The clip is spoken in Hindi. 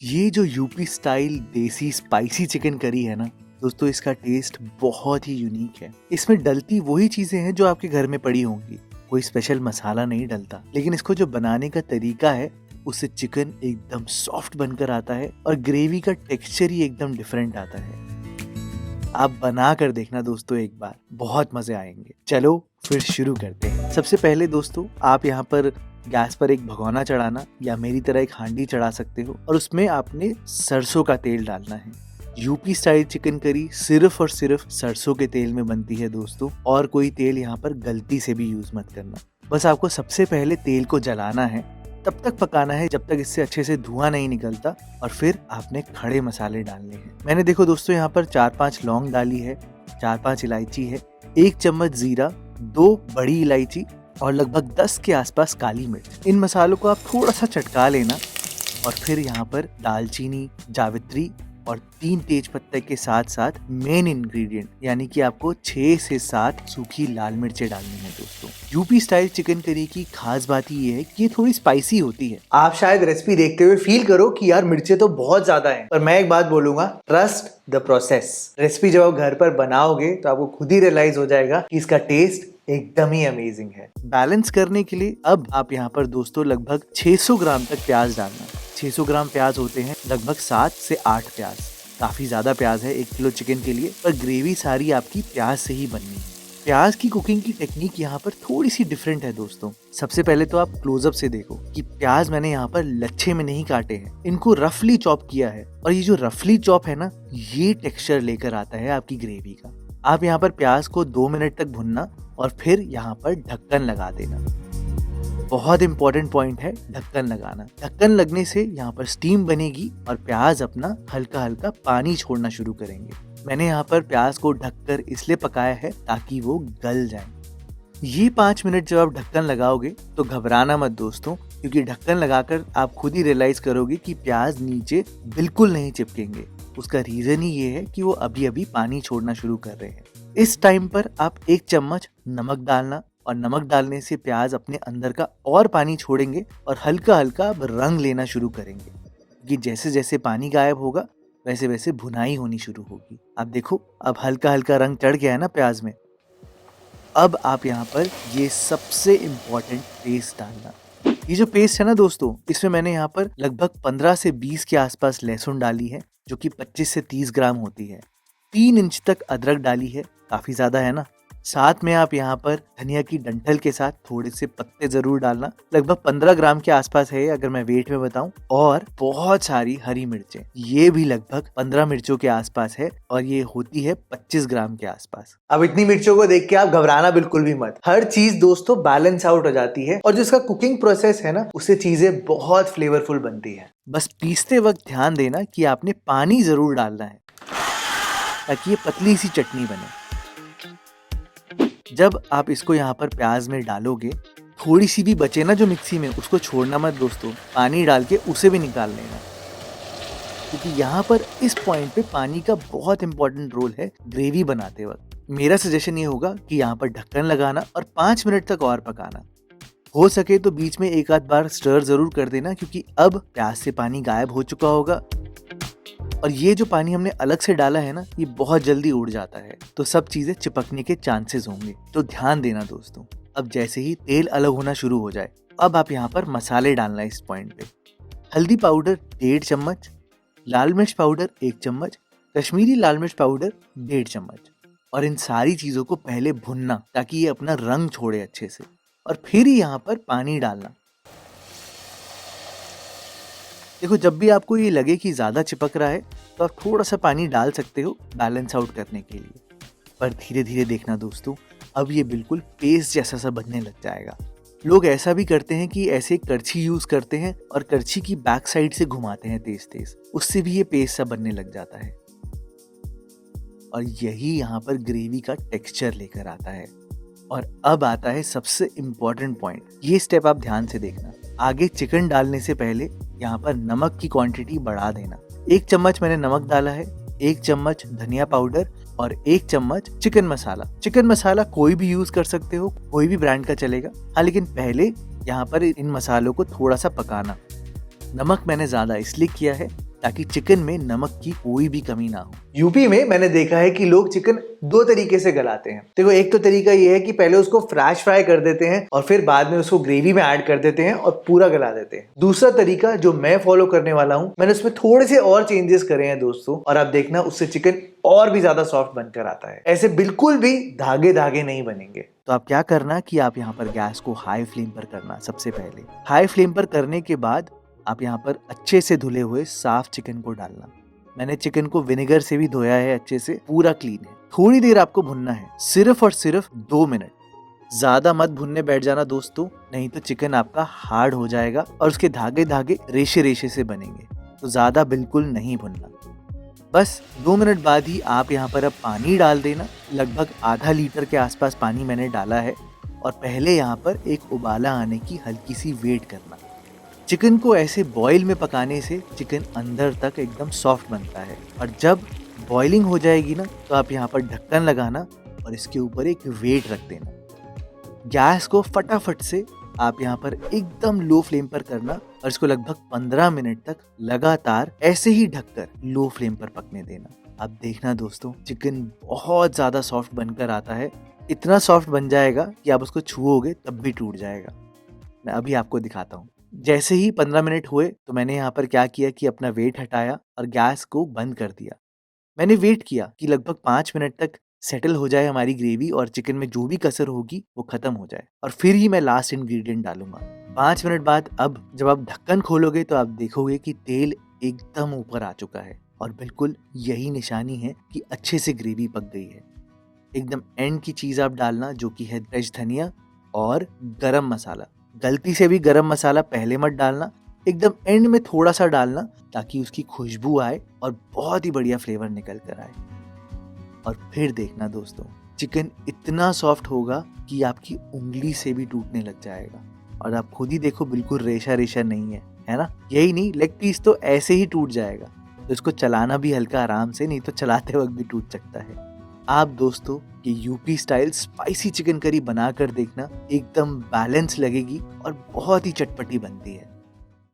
ये जो यूपी स्टाइल देसी स्पाइसी चिकन करी है ना दोस्तों, इसका टेस्ट बहुत ही यूनिक है। इसमें डलती वही चीजें हैं जो आपके घर में पड़ी होंगी, कोई स्पेशल मसाला नहीं डलता, लेकिन इसको जो बनाने का तरीका है उससे चिकन एकदम सॉफ्ट बनकर आता है और ग्रेवी का टेक्सचर ही एकदम डिफरेंट आता है। आप बना कर देखना दोस्तों एक बार, बहुत मजे आएंगे। चलो फिर शुरू करते हैं। सबसे पहले दोस्तों, आप यहाँ पर गैस पर एक भगोना चढ़ाना या मेरी तरह एक हांडी चढ़ा सकते हो और उसमें आपने सरसों का तेल डालना है। यूपी स्टाइल चिकन करी सिर्फ और सिर्फ सरसों के तेल में बनती है दोस्तों, और कोई तेल यहाँ पर गलती से भी यूज मत करना। बस आपको सबसे पहले तेल को जलाना है, तब तक पकाना है जब तक इससे अच्छे से धुआं नहीं निकलता, और फिर आपने खड़े मसाले डालने हैं। मैंने देखो दोस्तों यहाँ पर 4-5 लौंग डाली है, 4-5 इलायची है, 1 चम्मच जीरा, 2 बड़ी इलायची और लगभग 10 के आसपास काली मिर्च। इन मसालों को आप थोड़ा सा चटका लेना और फिर यहाँ पर दालचीनी, जावित्री और 3 तेज पत्ते के साथ साथ मेन इंग्रेडिएंट यानी कि आपको 6 से 7 सूखी लाल मिर्चें डालनी है दोस्तों। यूपी स्टाइल चिकन करी की खास बात ये है कि ये थोड़ी स्पाइसी होती है। आप शायद रेसिपी देखते हुए फील करो कि यार मिर्चें तो बहुत ज्यादा हैं, पर मैं एक बात बोलूंगा, ट्रस्ट द प्रोसेस। रेसिपी जब आप घर पर बनाओगे तो आपको खुद ही रियलाइज हो जाएगा कि इसका टेस्ट एकदम ही अमेजिंग है। बैलेंस करने के लिए अब आप यहाँ पर दोस्तों लगभग 600 ग्राम तक प्याज डालना। 600 ग्राम प्याज होते हैं लगभग 7 से 8 प्याज। काफी ज्यादा प्याज है 1 किलो चिकन के लिए, पर ग्रेवी सारी आपकी प्याज से ही बननी है। प्याज की कुकिंग की टेक्निक यहाँ पर थोड़ी सी डिफरेंट है दोस्तों। सबसे पहले तो आप क्लोजअप से देखो कि प्याज मैंने यहाँ पर लच्छे में नहीं काटे हैं, इनको रफली चॉप किया है, और ये जो रफली चॉप है ना, ये टेक्सचर लेकर आता है आपकी ग्रेवी का। आप यहाँ पर प्याज को 2 मिनट तक भुनना और फिर यहाँ पर ढक्कन लगा देना। बहुत इंपॉर्टेंट पॉइंट है ढक्कन लगाना। ढक्कन लगने से यहाँ पर स्टीम बनेगी और प्याज अपना हल्का हल्का पानी छोड़ना शुरू करेंगे। मैंने यहाँ पर प्याज को ढककर इसलिए पकाया है ताकि वो गल जाए। ये 5 मिनट जब आप ढक्कन लगाओगे तो घबराना मत दोस्तों, क्योंकि ढक्कन लगाकर आप खुद ही रियलाइज करोगे कि प्याज नीचे बिल्कुल नहीं चिपकेंगे। उसका रीजन ही ये है कि वो अभी अभी पानी छोड़ना शुरू कर रहे हैं। इस टाइम पर आप 1 चम्मच नमक डालना, और नमक डालने से प्याज अपने अंदर का और पानी छोड़ेंगे और हल्का हल्का अब रंग लेना शुरू करेंगे। कि जैसे जैसे पानी गायब होगा वैसे वैसे भुनाई होनी शुरू होगी। आप देखो अब हल्का हल्का रंग चढ़ गया है ना प्याज में। अब आप यहाँ पर ये सबसे इम्पोर्टेंट पेस्ट डालना। ये जो पेस्ट है ना दोस्तों, इसमें मैंने यहाँ पर लगभग 15 से 20 के आसपास लहसुन डाली है, जो कि 25 से 30 ग्राम होती है। 3 इंच तक अदरक डाली है, काफी ज्यादा है ना। साथ में आप यहाँ पर धनिया की डंठल के साथ थोड़े से पत्ते जरूर डालना, लगभग 15 ग्राम के आसपास है अगर मैं वेट में बताऊं। और बहुत सारी हरी मिर्चें, ये भी लगभग 15 मिर्चों के आसपास है, और ये होती है 25 ग्राम के आसपास। अब इतनी मिर्चों को देख के आप घबराना बिल्कुल भी मत। हर चीज दोस्तों बैलेंस आउट हो जाती है, और जो इसका कुकिंग प्रोसेस है ना, उससे चीजें बहुत फ्लेवरफुल बनती है। बस पीसते वक्त ध्यान देना कि आपने पानी जरूर डालना है ताकि ये पतली सी चटनी बने। जब आप इसको यहाँ पर प्याज में डालोगे, थोड़ी सी भी बचे ना जो मिक्सी में, उसको छोड़ना मत दोस्तों, पानी डाल के उसे भी निकाल लेना, क्योंकि यहाँ पर इस पॉइंट पे पानी का बहुत इंपॉर्टेंट रोल है ग्रेवी बनाते वक्त। मेरा सजेशन ये होगा कि यहाँ पर ढक्कन लगाना और 5 मिनट तक और पकाना। हो सके तो बीच में एक आध बार स्टर जरूर कर देना, क्योंकि अब प्याज से पानी गायब हो चुका होगा, और ये जो पानी हमने अलग से डाला है ना, ये बहुत जल्दी उड़ जाता है, तो सब चीजें चिपकने के चांसेस होंगे, तो ध्यान देना दोस्तों। अब जैसे ही तेल अलग होना शुरू हो जाए, अब आप यहाँ पर मसाले डालना है इस पॉइंट पे। हल्दी पाउडर 1.5 चम्मच, लाल मिर्च पाउडर 1 चम्मच, कश्मीरी लाल मिर्च पाउडर 1.5 चम्मच, और इन सारी चीजों को पहले भुनना ताकि ये अपना रंग छोड़े अच्छे से, और फिर ही यहाँ पर पानी डालना। देखो जब भी आपको ये लगे कि ज्यादा चिपक रहा है तो आप थोड़ा सा पानी डाल सकते हो बैलेंस आउट करने के लिए, पर धीरे धीरे देखना दोस्तों, अब ये बिल्कुल पेस्ट जैसा सा बनने लग जाएगा। लोग ऐसा भी करते हैं कि ऐसे करछी यूज करते हैं और करछी की बैक साइड से घुमाते हैं तेज तेज, उससे भी ये पेस्ट सा बनने लग जाता है, और यही यहाँ पर ग्रेवी का टेक्सचर लेकर आता है। और अब आता है सबसे इम्पोर्टेंट पॉइंट, ये स्टेप आप ध्यान से देखना। आगे चिकन डालने से पहले यहाँ पर नमक की क्वांटिटी बढ़ा देना। 1 चम्मच मैंने नमक डाला है, 1 चम्मच धनिया पाउडर और 1 चम्मच चिकन मसाला। चिकन मसाला कोई भी यूज कर सकते हो, कोई भी ब्रांड का चलेगा। हाँ, लेकिन पहले यहाँ पर इन मसालों को थोड़ा सा पकाना। नमक मैंने ज्यादा इसलिए किया है ताकि चिकन में नमक की कोई भी कमी ना हो। यूपी में मैंने देखा है कि लोग चिकन दो तरीके से गलाते हैं। देखो, एक तो तरीका ये है कि पहले उसको फ्लैश फ्राई कर देते हैं और फिर बाद में उसको ग्रेवी में ऐड कर देते हैं और पूरा गला देते हैं। दूसरा तरीका जो मैं फॉलो करने वाला हूँ, मैंने उसमें थोड़े से और चेंजेस करे हैं दोस्तों, और आप देखना उससे चिकन और भी ज्यादा सॉफ्ट बनकर आता है। ऐसे बिल्कुल भी धागे धागे नहीं बनेंगे। तो आप क्या करना कि आप यहाँ पर गैस को हाई फ्लेम पर करना। सबसे पहले हाई फ्लेम पर करने के बाद आप यहाँ पर अच्छे से धुले हुए साफ चिकन को डालना। मैंने चिकन को विनेगर से भी धोया है, अच्छे से पूरा क्लीन है। थोड़ी देर आपको भुनना है, सिर्फ और सिर्फ 2 मिनट। ज्यादा मत भुनने बैठ जाना दोस्तों, नहीं तो चिकन आपका हार्ड हो जाएगा और उसके धागे धागे रेशे रेशे से बनेंगे। तो ज्यादा बिल्कुल नहीं भुनना। बस 2 मिनट बाद ही आप यहाँ पर अब पानी डाल देना। लगभग आधा लीटर के आसपास पानी मैंने डाला है और पहले यहाँ पर एक उबाला आने की हल्की सी वेट करना। चिकन को ऐसे बॉईल में पकाने से चिकन अंदर तक एकदम सॉफ्ट बनता है। और जब बॉइलिंग हो जाएगी ना, तो आप यहाँ पर ढक्कन लगाना और इसके ऊपर एक वेट रख देना। गैस को फटाफट से आप यहाँ पर एकदम लो फ्लेम पर करना और इसको लगभग 15 मिनट तक लगातार ऐसे ही ढककर लो फ्लेम पर पकने देना। अब देखना दोस्तों, चिकन बहुत ज्यादा सॉफ्ट बनकर आता है। इतना सॉफ्ट बन जाएगा कि आप उसको छुओगे तब भी टूट जाएगा। मैं अभी आपको दिखाता हूँ। जैसे ही 15 मिनट हुए तो मैंने यहाँ पर क्या किया कि अपना वेट हटाया और गैस को बंद कर दिया। मैंने वेट किया कि लगभग 5 मिनट तक सेटल हो जाए हमारी ग्रेवी और चिकन में जो भी कसर होगी वो खत्म हो जाए, और फिर ही मैं लास्ट इंग्रेडिएंट डालूंगा। 5 मिनट बाद अब जब आप ढक्कन खोलोगे तो आप देखोगे कि तेल एकदम ऊपर आ चुका है और बिल्कुल यही निशानी है कि अच्छे से ग्रेवी पक गई है। एकदम एंड की चीज आप डालना जो कि है फ्रेश धनिया और गरम मसाला। गलती से भी गरम मसाला पहले मत डालना, एकदम एंड में थोड़ा सा डालना ताकि उसकी खुशबू आए और बहुत ही बढ़िया फ्लेवर निकल कर आए। और फिर देखना दोस्तों, चिकन इतना सॉफ्ट होगा कि आपकी उंगली से भी टूटने लग जाएगा। और आप खुद ही देखो, बिल्कुल रेशा रेशा नहीं है ना। यही नहीं, लेग पीस तो ऐसे ही टूट जाएगा। तो इसको चलाना भी हल्का आराम से, नहीं तो चलाते वक्त भी टूट सकता है। आप दोस्तों ये UP style spicy chicken curry बना कर देखना, एकदम बैलेंस लगेगी और बहुत ही चटपटी बनती है।